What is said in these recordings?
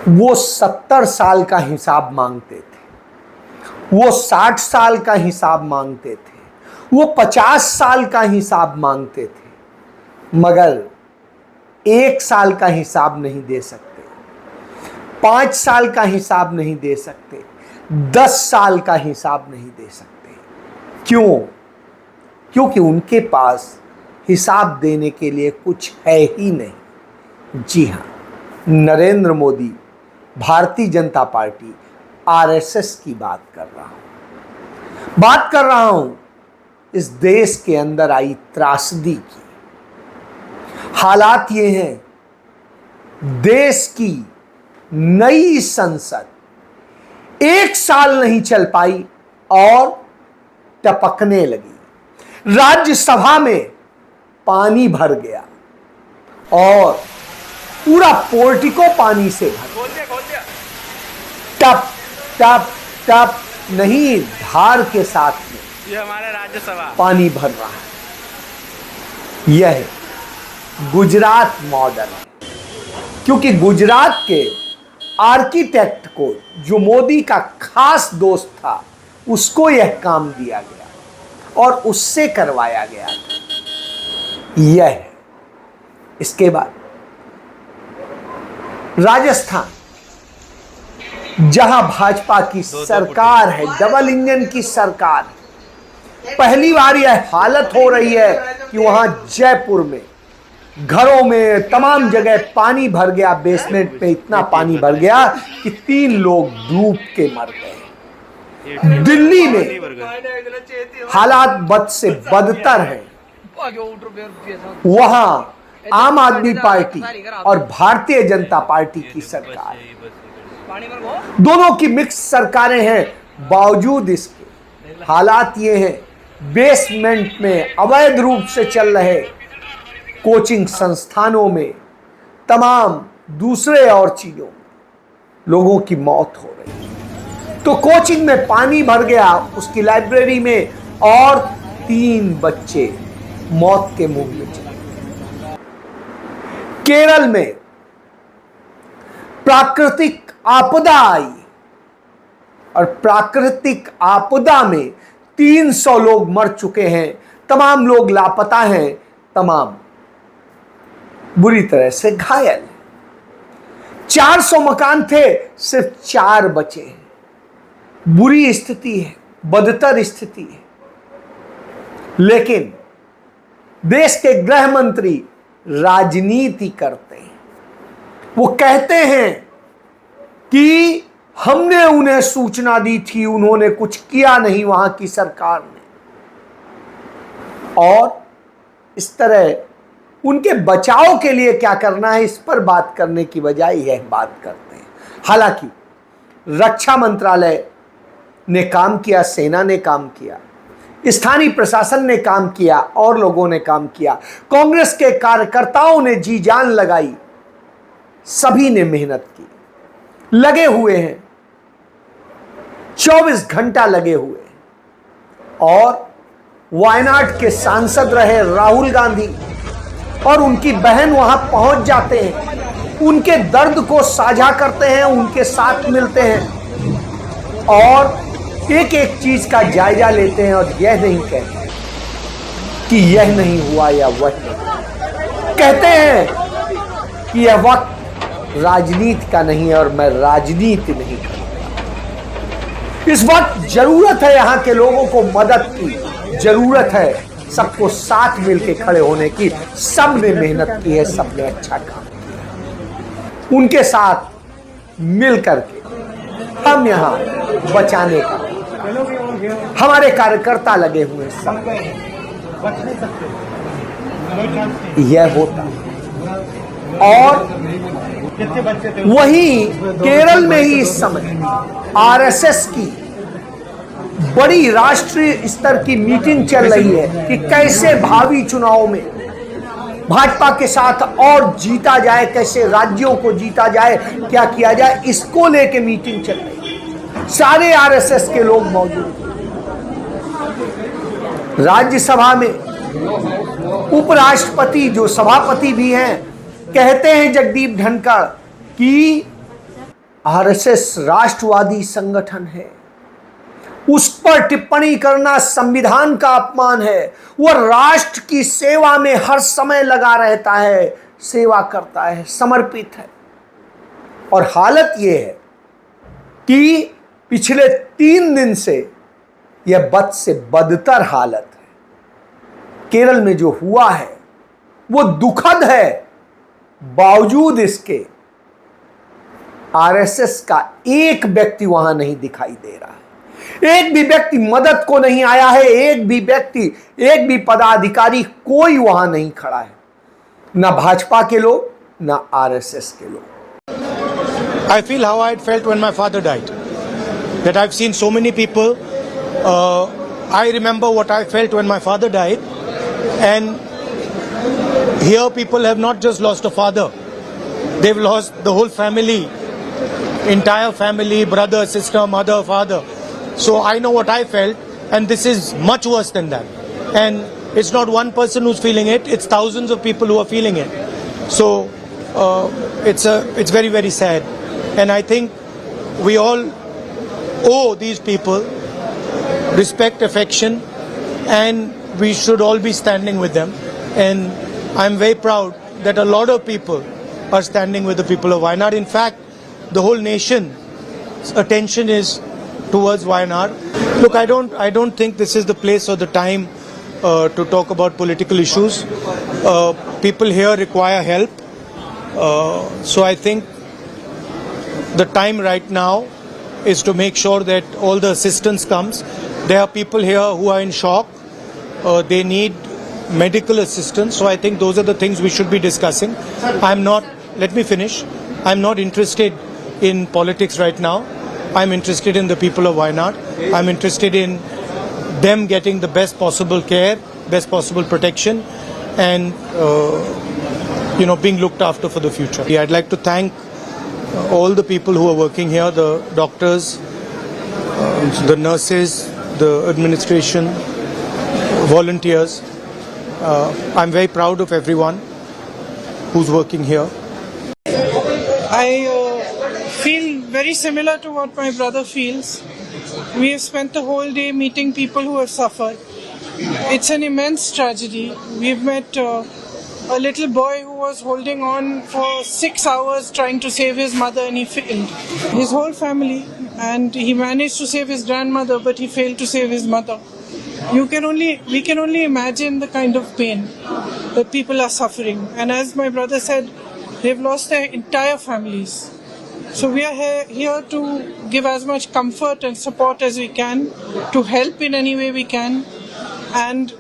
वो 70 साल का हिसाब मांगते थे, वो 60 साल का हिसाब मांगते थे, वो 50 साल का हिसाब मांगते थे, मगर 1 साल का हिसाब नहीं दे सकते, 5 साल का हिसाब नहीं दे सकते, 10 साल का हिसाब नहीं दे सकते। क्यों? क्योंकि उनके पास हिसाब देने के लिए कुछ है ही नहीं। जी हाँ, नरेंद्र मोदी, भारतीय जनता पार्टी, आरएसएस की बात कर रहा हूं इस देश के अंदर आई त्रासदी की। हालात ये हैं, देश की नई संसद 1 साल नहीं चल पाई और टपकने लगी। राज्यसभा में पानी भर गया और पूरा पोर्टिको पानी से भर गया। टप टप टप नहीं, धार के साथ में ये हमारा राज्यसभा पानी भर रहा है। यह है गुजरात मॉडल, क्योंकि गुजरात के आर्किटेक्ट को, जो मोदी का खास दोस्त था, उसको यह काम दिया गया और उससे करवाया गया था। यह है। इसके बाद राजस्थान, जहां भाजपा की सरकार है, डबल इंजन की सरकार, पहली बार यह हालत हो रही है कि वहां जयपुर में घरों में तमाम जगह पानी भर गया। बेसमेंट पे इतना पानी भर गया कि 3 लोग डूब के मर गए। दिल्ली में हालात बद से बदतर है। वहां आम आदमी पार्टी और भारतीय जनता पार्टी की सरकार, दोनों की मिक्स सरकारें हैं। बावजूद इसके हालात ये हैं, बेसमेंट में अवैध रूप से चल रहे कोचिंग संस्थानों में, तमाम दूसरे और चीजों में लोगों की मौत हो रही है। तो कोचिंग में पानी भर गया, उसकी लाइब्रेरी में, और 3 बच्चे मौत के मुंह में चले गए। केरल में प्राकृतिक आपदा आई और प्राकृतिक आपदा में 300 लोग मर चुके हैं, तमाम लोग लापता हैं, तमाम बुरी तरह से घायल। 400 मकान थे, सिर्फ 4 बचे हैं। बुरी स्थिति है, बदतर स्थिति है। लेकिन देश के गृह मंत्री राजनीति करते हैं। वो कहते हैं कि हमने उन्हें सूचना दी थी, उन्होंने कुछ किया नहीं वहां की सरकार ने, और इस तरह उनके बचाव के लिए क्या करना है इस पर बात करने की बजाय यह बात करते हैं। हालांकि रक्षा मंत्रालय ने काम किया, सेना ने काम किया, स्थानीय प्रशासन ने काम किया और लोगों ने काम किया। कांग्रेस के कार्यकर्ताओं ने जी जान लगाई, सभी ने मेहनत की, लगे हुए हैं, 24 घंटा लगे हुए हैं। और वायनाड के सांसद रहे राहुल गांधी और उनकी बहन वहां पहुंच जाते हैं, उनके दर्द को साझा करते हैं, उनके साथ मिलते हैं और एक एक चीज का जायजा लेते हैं। और यह नहीं कहते कि यह नहीं हुआ या वह नहीं, कहते हैं कि यह वक्त राजनीति का नहीं है और मैं राजनीति नहीं करूंगा। इस वक्त जरूरत है यहां के लोगों को मदद की, जरूरत है सबको साथ मिलकर खड़े होने की। सबने मेहनत की है, सबने अच्छा काम किया, उनके साथ मिल करके हम यहां बचाने का, हमारे कार्यकर्ता लगे हुए सब, यह होता। और वहीं केरल में ही इस समय आरएसएस की बड़ी राष्ट्रीय स्तर की मीटिंग चल रही है कि कैसे भावी चुनाव में भाजपा के साथ और जीता जाए, कैसे राज्यों को जीता जाए, क्या किया जाए, इसको लेके मीटिंग चल रही है। सारे आरएसएस के लोग मौजूद हैं। राज्यसभा में उपराष्ट्रपति जो सभापति भी हैं, कहते हैं जगदीप धनखड़ कि आरएसएस राष्ट्रवादी संगठन है, उस पर टिप्पणी करना संविधान का अपमान है। वह राष्ट्र की सेवा में हर समय लगा रहता है, सेवा करता है, समर्पित है। और हालत यह है कि पिछले 3 दिन से यह बद से बदतर हालत है। केरल में जो हुआ है वो दुखद है। बावजूद इसके आरएसएस का एक व्यक्ति वहां नहीं दिखाई दे रहा है, एक भी व्यक्ति मदद को नहीं आया है, एक भी व्यक्ति, एक भी पदाधिकारी, कोई वहां नहीं खड़ा है, ना भाजपा के लोग, ना आरएसएस के लोग। I feel how I had felt when my father died. That I've seen so many people. I remember what I felt when my father died, and here people have not just lost a father; they've lost the whole family, entire family, brother, sister, mother, father. So I know what I felt, and this is much worse than that. And it's not one person who's feeling it; it's thousands of people who are feeling it. So it's very, very sad. And I think we all owe these people respect, affection, and we should all be standing with them. And I'm very proud that a lot of people are standing with the people of Wayanad. In fact, the whole nation's attention is towards Wayanad. Look, I don't think this is the place or the time to talk about political issues. People here require help. So I think the time right now is to make sure that all the assistance comes. There are people here who are in shock. They need medical assistance. So I think those are the things we should be discussing. Let me finish. I'm not interested in politics right now. I'm interested in the people of Wayanad. I'm interested in them getting the best possible care, best possible protection, and being looked after for the future. I'd like to thank all the people who are working here, the doctors, the nurses, the administration, volunteers. I'm very proud of everyone who's working here. I feel very similar to what my brother feels. We have spent the whole day meeting people who have suffered. It's an immense tragedy. We've met a little boy who was holding on for 6 hours trying to save his mother, and he failed. His whole family, and he managed to save his grandmother, but he failed to save his mother. We can only imagine the kind of pain that people are suffering. And as my brother said, they've lost their entire families. So we are here to give as much comfort and support as we can, to help in any way we can. And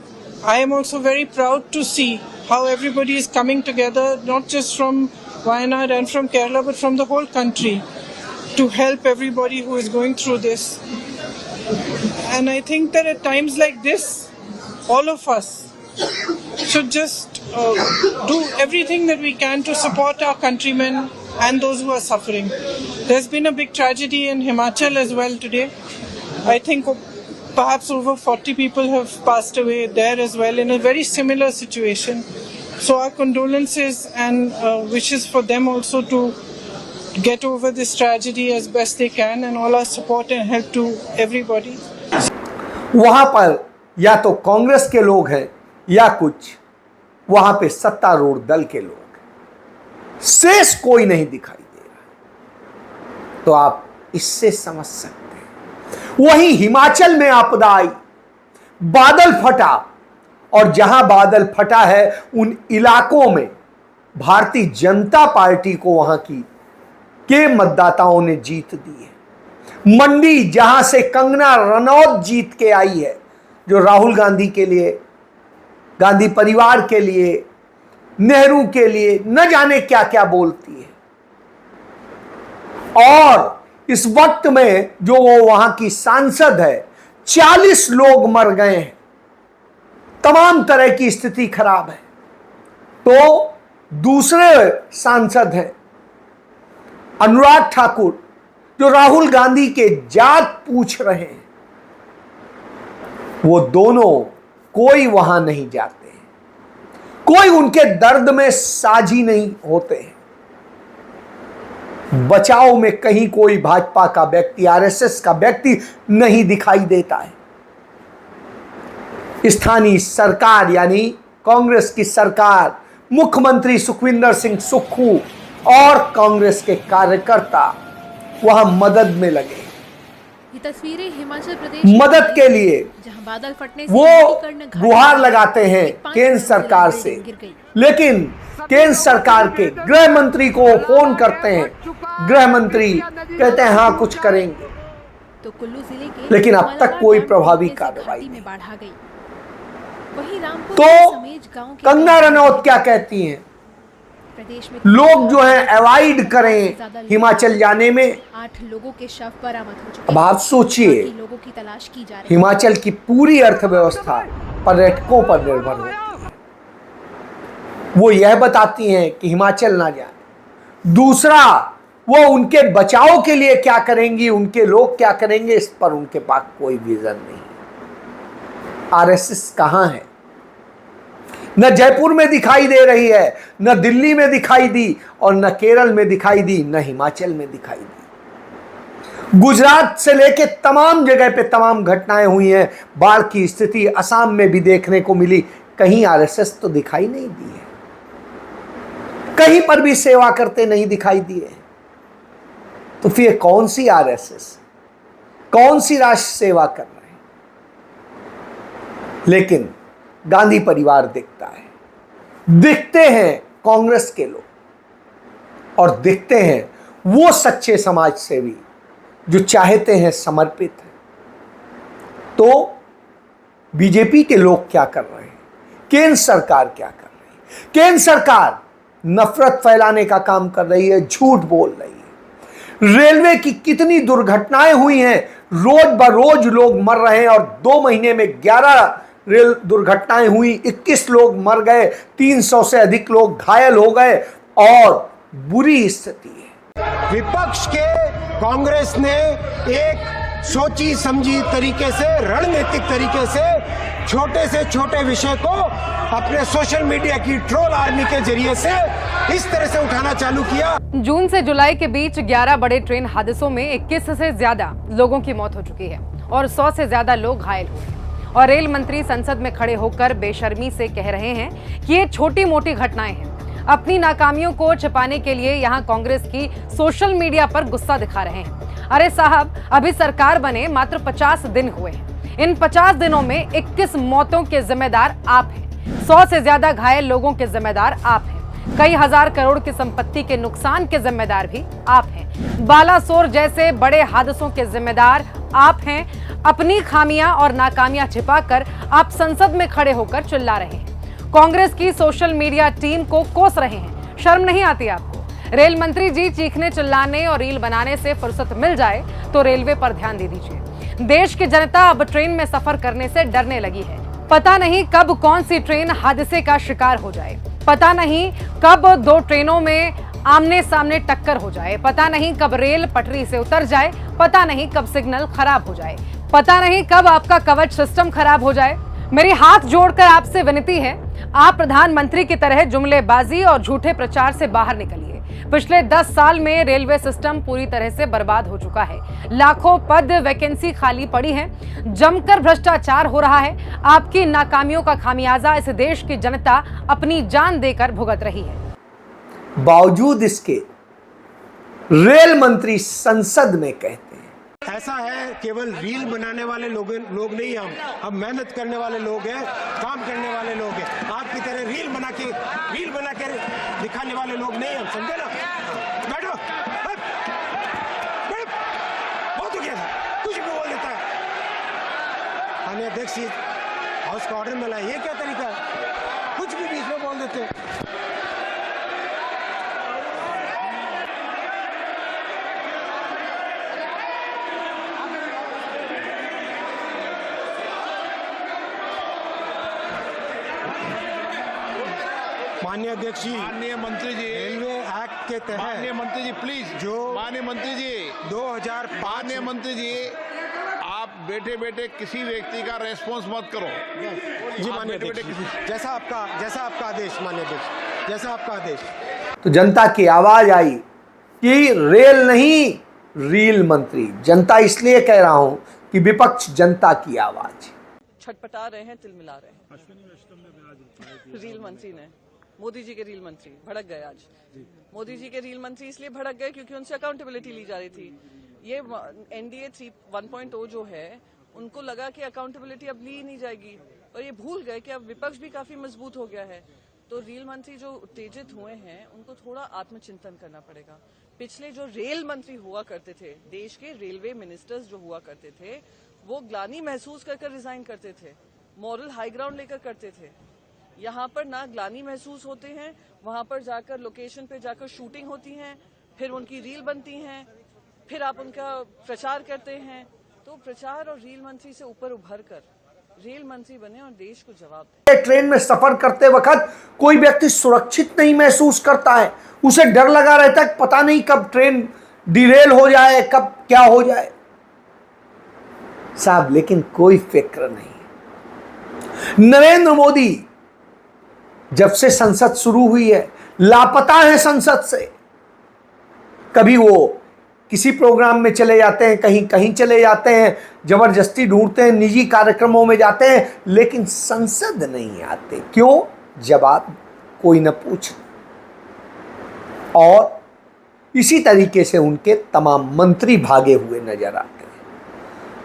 I am also very proud to see how everybody is coming together, not just from Wayanad and from Kerala, but from the whole country, to help everybody who is going through this. And I think that at times like this, all of us should just do everything that we can to support our countrymen and those who are suffering. There's been a big tragedy in Himachal as well today. I think perhaps over 40 people have passed away there as well in a very similar situation. So our condolences and wishes for them also to get over this tragedy as best they can, and all our support and help to everybody. वहां पर या तो कांग्रेस के लोग हैं या कुछ वहां पे सत्तारूढ़ दल के लोग, शेष कोई नहीं दिखाई दे रहा। तो आप इससे समझ सकते हैं। वहीं हिमाचल में आपदा आई, बादल फटा, और जहां बादल फटा है उन इलाकों में भारतीय जनता पार्टी को वहां के मतदाताओं ने जीत दी है। मंडी, जहां से कंगना रनौत जीत के आई है, जो राहुल गांधी के लिए, गांधी परिवार के लिए, नेहरू के लिए न जाने क्या क्या बोलती है, और इस वक्त में जो वो वहां की सांसद है, 40 लोग मर गए हैं, तमाम तरह की स्थिति खराब है। तो दूसरे सांसद हैं अनुराग ठाकुर, जो राहुल गांधी के जात पूछ रहे हैं, वो दोनों कोई वहां नहीं जाते हैं, कोई उनके दर्द में साझी नहीं होते हैं। बचाव में कहीं कोई भाजपा का व्यक्ति, आरएसएस का व्यक्ति नहीं दिखाई देता है। स्थानीय सरकार यानी कांग्रेस की सरकार, मुख्यमंत्री सुखविंदर सिंह सुक्खू और कांग्रेस के कार्यकर्ता वहां मदद में लगे। ये तस्वीरें हिमाचल प्रदेश मदद के लिए जहां बादल फटने से वो मणिकर्ण घाटी गुहार लगाते हैं केंद्र सरकार से, लेकिन केंद्र सरकार के गृह मंत्री को फोन करते हैं। गृह मंत्री कहते हैं हाँ कुछ करेंगे, तो कुल्लू जिले के लेकिन अब तक कोई प्रभावी कार्रवाई में बाढ़ आ गई। वहीं रामपुर तो समेज गांव के कंगना रनौत क्या कहती हैं? प्रदेश में लोग जो है अवॉइड करें हिमाचल जाने में। 8 लोगों के शव बरामद हो चुके अब आप सोचिए, हैं। लोगों की तलाश की जा रही है। हिमाचल की पूरी अर्थव्यवस्था पर्यटकों पर निर्भर होती है। वो यह बताती हैं कि हिमाचल ना जाए। दूसरा, वो उनके बचाव के लिए क्या करेंगी, उनके लोग क्या करेंगे, इस पर उनके पास कोई विजन नहीं। आरएसएस कहां है? न जयपुर में दिखाई दे रही है, न दिल्ली में दिखाई दी, और न केरल में दिखाई दी, न हिमाचल में दिखाई दी। गुजरात से लेके तमाम जगह पे तमाम घटनाएं हुई हैं। बाढ़ की स्थिति असम में भी देखने को मिली, कहीं आरएसएस तो दिखाई नहीं दी है, कहीं पर भी सेवा करते नहीं दिखाई दिए। तो फिर कौन सी आरएसएस, कौन सी राष्ट्र सेवा कर रहे हैं? लेकिन गांधी परिवार दिखता है, दिखते हैं कांग्रेस के लोग, और दिखते हैं वो सच्चे समाज सेवी जो चाहते हैं समर्पित है। तो बीजेपी के लोग क्या कर रहे हैं? केंद्र सरकार क्या कर रही है? केंद्र सरकार नफरत फैलाने का काम कर रही है, झूठ बोल रही है। रेलवे की कितनी दुर्घटनाएं हुई हैं, रोज बरोज लोग मर रहे हैं, और 2 महीने में 11 रेल दुर्घटनाएं हुई, 21 लोग मर गए, 300 से अधिक लोग घायल हो गए, और बुरी स्थिति है। विपक्ष के कांग्रेस ने एक सोची समझी तरीके से, रणनीतिक तरीके से छोटे से छोटे विषय को अपने सोशल मीडिया की ट्रोल आर्मी के जरिए से इस तरह से उठाना चालू किया। जून से जुलाई के बीच 11 बड़े ट्रेन हादसों में 21 से ज्यादा लोगों की मौत हो चुकी है और 100 से ज्यादा लोग घायल हुए हैं। और रेल मंत्री संसद में खड़े होकर बेशर्मी से कह रहे हैं कि ये छोटी मोटी घटनाएं हैं। अपनी नाकामियों को छिपाने के लिए यहां कांग्रेस की सोशल मीडिया पर गुस्सा दिखा रहे हैं। अरे साहब, अभी सरकार बने मात्र 50 दिन हुए हैं। इन 50 दिनों में 21 मौतों के जिम्मेदार आप हैं, 100 से ज्यादा घायल लोगों के जिम्मेदार आप हैं, कई हजार करोड़ की संपत्ति के नुकसान के जिम्मेदार भी आप हैं, बालासोर जैसे बड़े हादसों के जिम्मेदार आप हैं। अपनी खामियां और नाकामियां छिपाकर आप संसद में खड़े होकर चिल्ला रहे हैं, कांग्रेस की सोशल मीडिया टीम को कोस रहे हैं। शर्म नहीं आती आपको? रेल मंत्री जी, चीखने चिल्लाने और रील बनाने से फुर्सत मिल जाए तो रेलवे पर ध्यान दे दीजिए। देश की जनता अब ट्रेन में सफर करने से डरने लगी है। पता नहीं कब कौन सी ट्रेन हादसे का शिकार हो जाए, पता नहीं कब 2 ट्रेनों में आमने सामने टक्कर हो जाए, पता नहीं कब रेल पटरी से उतर जाए, पता नहीं कब सिग्नल खराब हो जाए, पता नहीं कब आपका कवच सिस्टम खराब हो जाए। मेरी हाथ जोड़कर आपसे विनती है, आप प्रधानमंत्री की तरह जुमलेबाजी और झूठे प्रचार से बाहर निकलिए। पिछले 10 साल में रेलवे सिस्टम पूरी तरह से बर्बाद हो चुका है। लाखों पद वैकेंसी खाली पड़ी है, जमकर भ्रष्टाचार हो रहा है। आपकी नाकामियों का खामियाजा इस देश की जनता अपनी जान देकर भुगत रही है। बावजूद इसके रेल मंत्री संसद में कहते हैं, ऐसा है, केवल रील बनाने वाले लोग नहीं, हम मेहनत करने वाले लोग हैं, काम करने वाले लोग हैं। आपकी तरह रील बना के दिखाने वाले लोग नहीं, हम समझे ना। बैठो, बहुत हो गया था, कुछ भी बोल देता है। माननीय अध्यक्ष जी, हाउस का ऑर्डर मिला, ये क्या तरीका है? कुछ भी बीच में बोल देते हैं। माननीय अध्यक्ष जी, माननीय मंत्री जी, रेलवे एक्ट के तहत, माननीय मंत्री जी प्लीज, जो माननीय मंत्री जी 2005, माननीय मंत्री जी, आप बैठे बैठे किसी व्यक्ति का रेस्पॉन्स मत करो। जी माननीय अध्यक्ष, जैसा आपका आदेश, माननीय अध्यक्ष, जैसा आपका आदेश। तो जनता की आवाज आई कि रेल नहीं, रील मंत्री। जनता इसलिए कह रहा हूं कि विपक्ष जनता की आवाज। छटपटा रहे हैं, तिलमिला रहे हैं। रील मंत्री ने, मोदी जी के रील मंत्री भड़क गए आज। मोदी जी के रील मंत्री इसलिए भड़क गए क्योंकि उनसे अकाउंटेबिलिटी ली जा रही थी। ये एनडीए 1.0 जो है, उनको लगा कि अकाउंटेबिलिटी अब ली नहीं जाएगी, और ये भूल गए कि अब विपक्ष भी काफी मजबूत हो गया है। तो रील मंत्री जो उत्तेजित हुए हैं, उनको थोड़ा आत्मचिंतन करना पड़ेगा। पिछले जो रेल मंत्री हुआ करते थे, देश के रेलवे मिनिस्टर्स जो हुआ करते थे, वो ग्लानि महसूस कर रिजाइन करते थे, मॉरल हाई ग्राउंड लेकर करते थे। यहाँ पर ना ग्लानि महसूस होते हैं, वहां पर जाकर लोकेशन पे जाकर शूटिंग होती है, फिर उनकी रील बनती हैं, फिर आप उनका प्रचार करते हैं। तो प्रचार और रील मंत्री से ऊपर उभर कर रेल मंत्री बने और देश को जवाब दें। ट्रेन में सफर करते वक्त कोई व्यक्ति सुरक्षित नहीं महसूस करता है, उसे डर लगा रहता है, पता नहीं कब ट्रेन डिरेल हो जाए, कब क्या हो जाए साहब। लेकिन कोई फिक्र नहीं। नरेंद्र मोदी जब से संसद शुरू हुई है लापता है संसद से। कभी वो किसी प्रोग्राम में चले जाते हैं, कहीं कहीं चले जाते हैं, जबरदस्ती ढूंढते हैं, निजी कार्यक्रमों में जाते हैं, लेकिन संसद नहीं आते। क्यों? जवाब कोई न पूछे। और इसी तरीके से उनके तमाम मंत्री भागे हुए नजर आते हैं।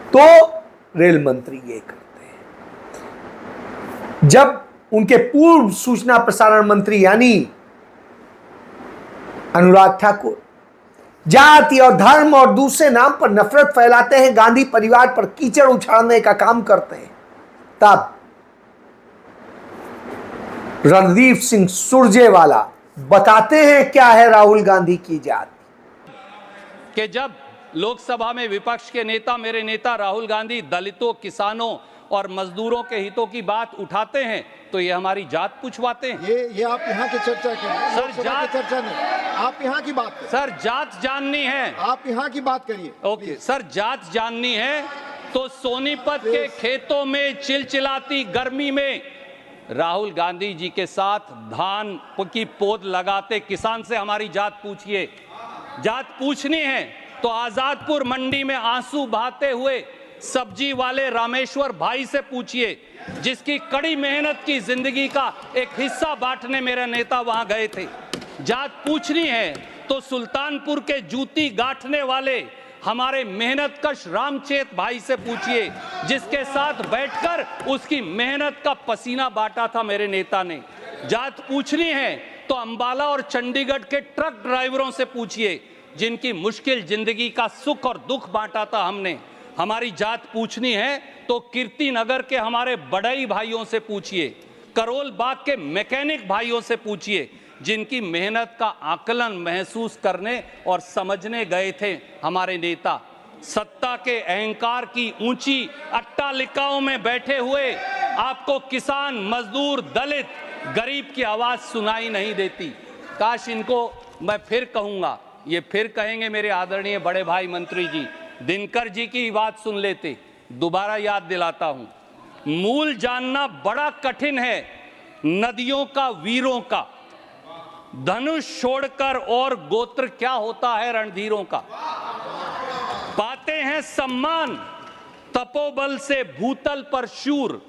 तो रेल मंत्री ये करते हैं। जब उनके पूर्व सूचना प्रसारण मंत्री यानी अनुराग ठाकुर जाति और धर्म और दूसरे नाम पर नफरत फैलाते हैं, गांधी परिवार पर कीचड़ उछालने का काम करते हैं, तब रणदीप सिंह सुरजेवाला बताते हैं क्या है राहुल गांधी की जात। कि जब लोकसभा में विपक्ष के नेता, मेरे नेता राहुल गांधी, दलितों, किसानों और मजदूरों के हितों की बात उठाते हैं तो ये हमारी जात पूछवाते हैं। ये आप यहाँ की चर्चा करें सर, जात की चर्चा नहीं, आप यहाँ की बात करें। सर जात जाननी है, आप यहाँ की बात करिए। ओके सर, जात जाननी है तो सोनीपत के खेतों में चिलचिलाती गर्मी में राहुल गांधी जी के साथ धान की पौध लगाते किसान से हमारी जात पूछिए। जात पूछनी है तो आजादपुर मंडी में आंसू बहाते हुए सब्जी वाले रामेश्वर भाई से पूछिए, जिसकी कड़ी मेहनत की जिंदगी का एक हिस्सा बांटने मेरे नेता वहां गए थे। जात पूछनी है तो सुल्तानपुर के जूती गांठने वाले हमारे मेहनतकश रामचेत भाई से पूछिए, जिसके साथ बैठकर उसकी मेहनत का पसीना बांटा था मेरे नेता ने। जात पूछनी है तो अंबाला और चंडीगढ़ के ट्रक ड्राइवरों से पूछिए, जिनकी मुश्किल जिंदगी का सुख और दुख बांटा था हमने। हमारी जात पूछनी है तो कीर्ति नगर के हमारे बड़ई भाइयों से पूछिए, करोल बाग के मैकेनिक भाइयों से पूछिए, जिनकी मेहनत का आकलन महसूस करने और समझने गए थे हमारे नेता। सत्ता के अहंकार की ऊंची अट्टालिकाओं में बैठे हुए आपको किसान, मजदूर, दलित, गरीब की आवाज सुनाई नहीं देती। काश इनको मैं फिर कहूंगा, ये फिर कहेंगे मेरे आदरणीय बड़े भाई मंत्री जी, दिनकर जी की बात सुन लेते। दोबारा याद दिलाता हूं, मूल जानना बड़ा कठिन है नदियों का, वीरों का। धनुष छोड़कर और गोत्र क्या होता है रणधीरों का। पाते हैं सम्मान तपोबल से भूतल पर शूर,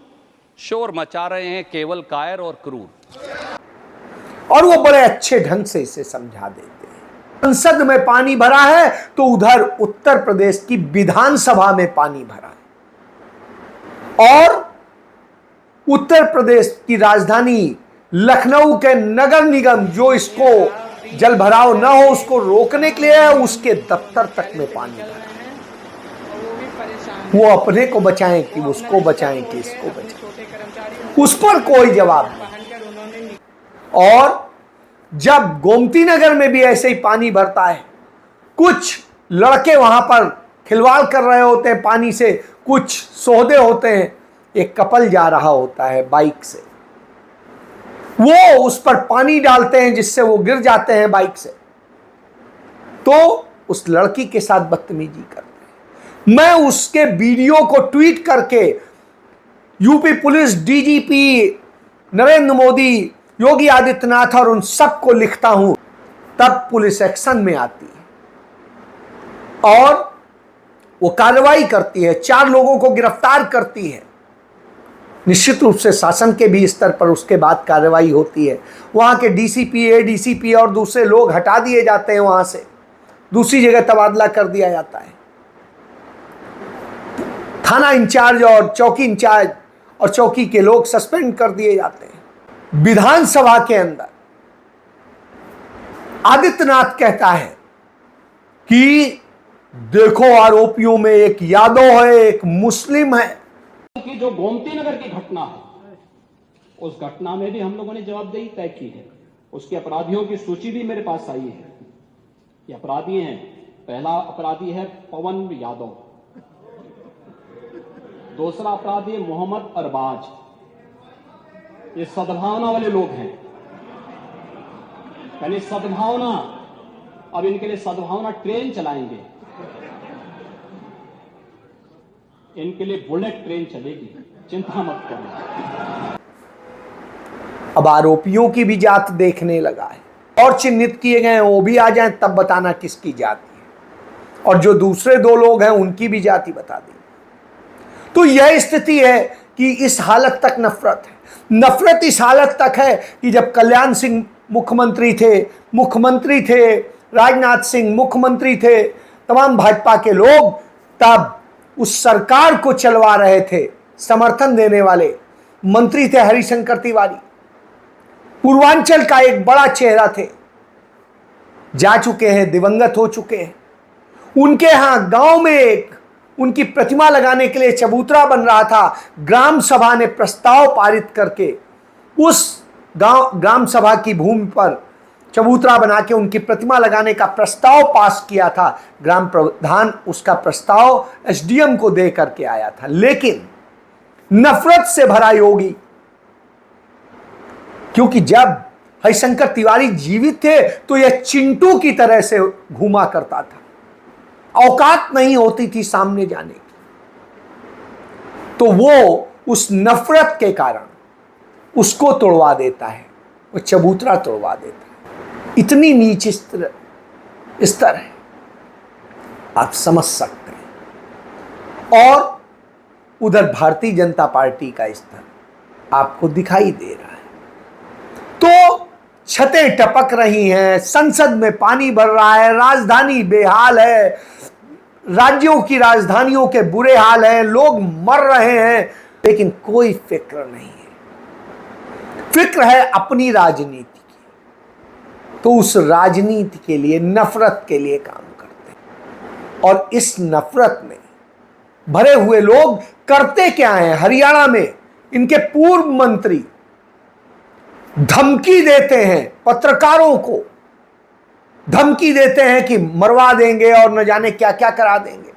शोर मचा रहे हैं केवल कायर और क्रूर। और वो बड़े अच्छे ढंग से इसे समझा देते हैं। संसद में पानी भरा है तो उधर उत्तर प्रदेश की विधानसभा में पानी भरा है। और उत्तर प्रदेश की राजधानी लखनऊ के नगर निगम जो इसको जल भराव न हो उसको रोकने के लिए है, उसके दफ्तर तक में पानी भरा है। वो अपने को बचाएं कि उसको बचाएं कि इसको बचाएं, उस पर कोई जवाब नहीं। और जब गोमती नगर में भी ऐसे ही पानी भरता है, कुछ लड़के वहां पर खिलवाड़ कर रहे होते हैं पानी से, कुछ सोहदे होते हैं, एक कपल जा रहा होता है बाइक से, वो उस पर पानी डालते हैं जिससे वो गिर जाते हैं बाइक से, तो उस लड़की के साथ बदतमीजी करते हैं। मैं उसके वीडियो को ट्वीट करके UP police DGP Narendra Modi, Yogi Adityanath और उन सबको लिखता हूं, तब पुलिस एक्शन में आती है। और वो कार्रवाई करती है, 4 लोगों को गिरफ्तार करती है। निश्चित रूप से शासन के भी स्तर पर उसके बाद कार्रवाई होती है। वहां के डीसीपी, एडीसीपी और दूसरे लोग हटा दिए जाते हैं, वहां से दूसरी जगह तबादला कर दिया जाता है। थाना इंचार्ज और चौकी इंचार्ज और चौकी के लोग सस्पेंड कर दिए जाते हैं। विधानसभा के अंदर आदित्यनाथ कहता है कि देखो आरोपियों में एक यादव है, एक मुस्लिम है। कि जो गोमती नगर की घटना है, उस घटना में भी हम लोगों ने जवाबदेही तय की है। उसके अपराधियों की सूची भी मेरे पास आई है। ये अपराधी हैं। पहला अपराधी है पवन यादव, दूसरा अपराधी है मोहम्मद अरबाज। ये सद्भावना वाले लोग हैं, यानी सद्भावना। अब इनके लिए सद्भावना ट्रेन चलाएंगे, इनके लिए बुलेट ट्रेन चलेगी, चिंता मत करो। अब आरोपियों की भी जात देखने लगा है और चिन्हित किए गए हैं, वो भी आ जाएं तब बताना किसकी जाति है। और जो दूसरे 2 लोग हैं उनकी भी जाति बता दी। तो यह स्थिति है कि इस हालत तक नफरत है। नफरत इस हालत तक है कि जब कल्याण सिंह मुख्यमंत्री थे, राजनाथ सिंह मुख्यमंत्री थे, तमाम भाजपा के लोग तब उस सरकार को चलवा रहे थे। समर्थन देने वाले मंत्री थे हरिशंकर तिवारी, पूर्वांचल का एक बड़ा चेहरा थे, जा चुके हैं, दिवंगत हो चुके हैं। उनके यहां गांव में एक उनकी प्रतिमा लगाने के लिए चबूतरा बन रहा था। ग्राम सभा ने प्रस्ताव पारित करके उस ग्राम सभा की भूमि पर चबूतरा बना के उनकी प्रतिमा लगाने का प्रस्ताव पास किया था। ग्राम प्रधान उसका प्रस्ताव एसडीएम को दे करके आया था। लेकिन नफरत से भरा योगी, क्योंकि जब हरिशंकर तिवारी जीवित थे तो यह चिंटू की तरह से घूमा करता था, औकात नहीं होती थी सामने जाने की। तो वो उस नफरत के कारण उसको तोड़वा देता है, वो चबूतरा तोड़वा देता है। इतनी नीच स्तर है, आप समझ सकते हैं। और उधर भारतीय जनता पार्टी का स्तर आपको दिखाई दे रहा है। तो छतें टपक रही हैं, संसद में पानी भर रहा है, राजधानी बेहाल है, राज्यों की राजधानियों के बुरे हाल हैं, लोग मर रहे हैं, लेकिन कोई फिक्र नहीं है। फिक्र है अपनी राजनीति की। तो उस राजनीति के लिए, नफरत के लिए काम करते हैं। और इस नफरत में भरे हुए लोग करते क्या हैं? हरियाणा में इनके पूर्व मंत्री धमकी देते हैं, पत्रकारों को धमकी देते हैं कि मरवा देंगे और न जाने क्या क्या करा देंगे।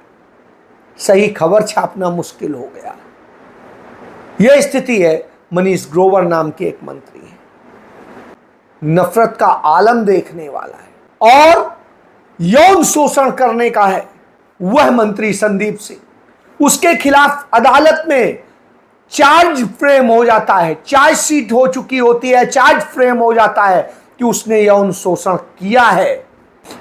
सही खबर छापना मुश्किल हो गया। यह स्थिति है। मनीष ग्रोवर नाम के एक मंत्री हैं, नफरत का आलम देखने वाला है और यौन शोषण करने का है वह मंत्री संदीप सिंह। उसके खिलाफ अदालत में चार्ज फ्रेम हो जाता है, चार्जशीट हो चुकी होती है, चार्ज फ्रेम हो जाता है कि उसने यौन शोषण किया है।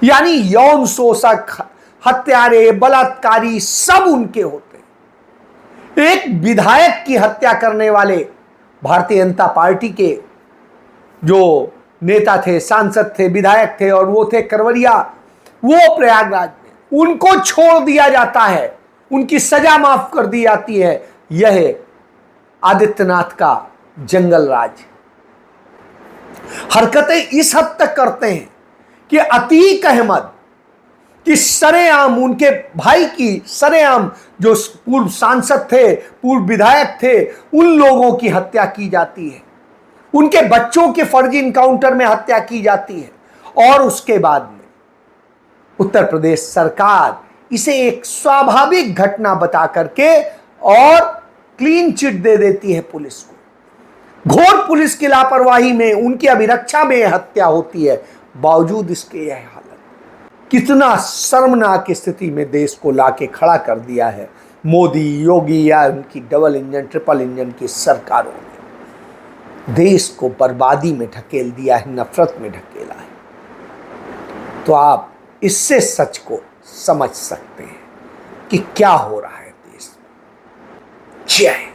यानी यौन शोषक, हत्यारे, बलात्कारी सब उनके होते हैं। एक विधायक की हत्या करने वाले भारतीय जनता पार्टी के जो नेता थे, सांसद थे, विधायक थे और वो थे करवरिया, वो प्रयागराज में, उनको छोड़ दिया जाता है, उनकी सजा माफ कर दी जाती है। यह आदित्यनाथ का जंगल राज। हरकतें इस हद तक करते हैं कि अतीक अहमद की सरेआम, उनके भाई की सरेआम, जो पूर्व सांसद थे, पूर्व विधायक थे, उन लोगों की हत्या की जाती है। उनके बच्चों के फर्जी इनकाउंटर में हत्या की जाती है। और उसके बाद में उत्तर प्रदेश सरकार इसे एक स्वाभाविक घटना बता करके और क्लीन चिट दे देती है पुलिस को। घोर पुलिस की लापरवाही में, उनकी अभिरक्षा में हत्या होती है। बावजूद इसके यह हालत, कितना शर्मनाक स्थिति में देश को लाके खड़ा कर दिया है मोदी, योगी या उनकी डबल इंजन, ट्रिपल इंजन की सरकारों ने। देश को बर्बादी में ढकेल दिया है, नफरत में ढकेला है। तो आप इससे सच को समझ सकते हैं कि क्या हो रहा है देश में। जय